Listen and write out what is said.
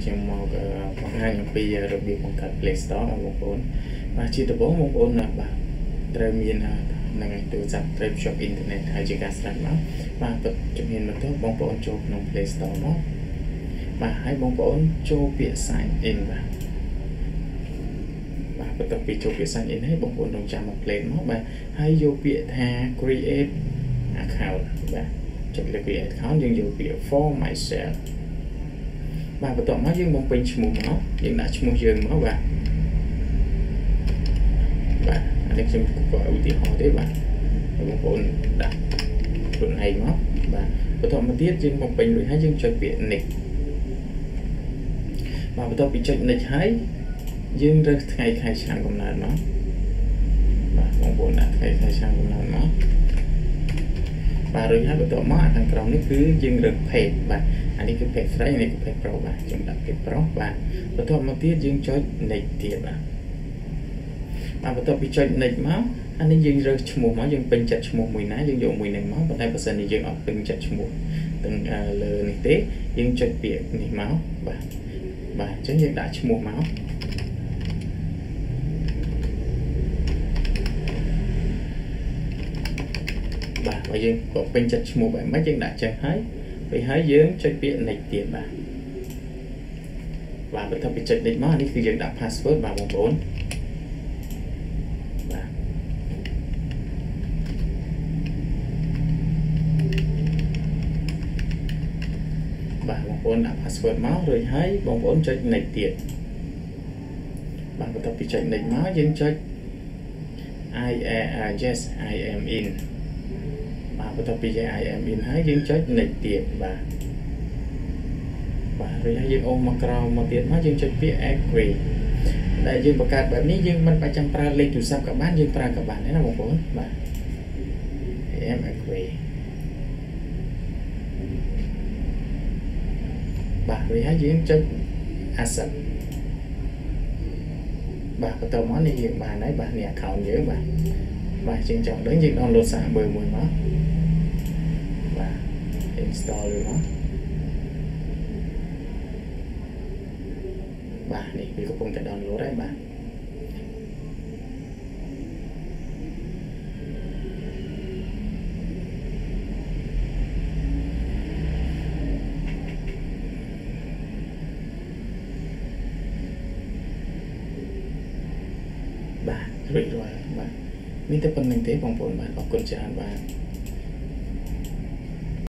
ខ្ញុំមកបង្ហាញអំពីរបៀបបង្កើត Play Store បងប្អូនបាទជាដំបូងបងប្អូនបាទត្រូវមាននឹងទូរស័ព្ទត្រូវភ្ជាប់អ៊ីនធឺណិតហើយជាការស្រេចមកបាទជំនាញបន្ទាប់បងប្អូនចូលក្នុង Play Store មកបាទហើយបងប្អូនចូលពាក្យ Sign In បាទបន្ទាប់ពីចូលពាក្យ Sign In ហើយបងប្អូនต้องចាំមក Play មកបាទហើយយកពាក្យថា Create Account បាទចុចលើ Create Account យើងយកពាក្យ For Myself បាទបន្ទាប់មកយើងបំពេញឈ្មោះមកយើងដាក់ឈ្មោះយើងមកបាទអានេះខ្ញុំក៏ឧទាហរណ៍ទេបាទបងប្អូនដាក់ខ្លួនឯងមកបាទបន្ទាប់មកទៀតយើងបំពេញរួចហើយយើងចុចពាក្យ Next បាទបន្ទាប់ពីចុច Next ហើយយើងរើសថ្ងៃខែឆ្នាំកំណើតមកបាទបងប្អូនដាក់ថ្ងៃខែឆ្នាំកំណើតមកបាទរួចហើយបន្ទាប់មកខាងក្រោមនេះគឺយើងរើស Page បាទអានេះគឺ Page ស្រីអានេះគឺ Page Pro បាទយើងដាក់ Page Pro បាទបន្ទាប់មកទៀតយើងចុច Next ទៀតបាទបន្ទាប់ពីចុច Next មកអានេះយើងរើសឈ្មោះមកយើងពេញចិត្តឈ្មោះមួយណាយើងយកមួយនឹងមកប៉ុន្តែបើសិនជាយើងអត់ពេញចិត្តឈ្មោះទាំងលើនេះទេយើងចុចពាក្យនេះមកបាទអញ្ចឹងយើងដាក់ឈ្មោះមកបាទបើយើងក៏ពេញចិត្តឈ្មោះបែបម៉េចយើងដាក់ចឹងហើយពេលហើយយើងចុចពាក្យ Next ទៀតបាទបន្ទាប់ពីចុច Next មកនេះគឺយើងដាក់ password បាទបងប្អូនបាទបងប្អូនដាក់ password មករួចហើយបងប្អូនចុច Next ទៀតបាទបន្ទាប់ពីចុច Next មកយើងចុច yes I am in បាទបន្ទាប់ពី I am in ហើយយើងចុច Next ទៀតបាទរួចហើយយើងអូសមកក្រោមមកទៀតមកយើងចុចពាក្យ agree ដែលយើងបង្កើតបែបនេះយើងមិនបាច់ចាំប្រើលេខទូរស័ព្ទក៏បានយើងប្រើក៏បានដែរណាបងប្អូនបាទ I am agree បាទរួចហើយយើងចុច accept បាទបន្ទាប់មកនេះយើងបានហើយបាទនេះ account យើងបាទយើងចង់ដឹងយើង download សារមើលមួយមកបាទ install វាមកបាទនេះវាកំពុងតែ download ហើយបាទរួចរាល់បាទនេះតែប៉ុណ្្នឹងទេបងប្អូនបាទអរគុណច្រើនបាទ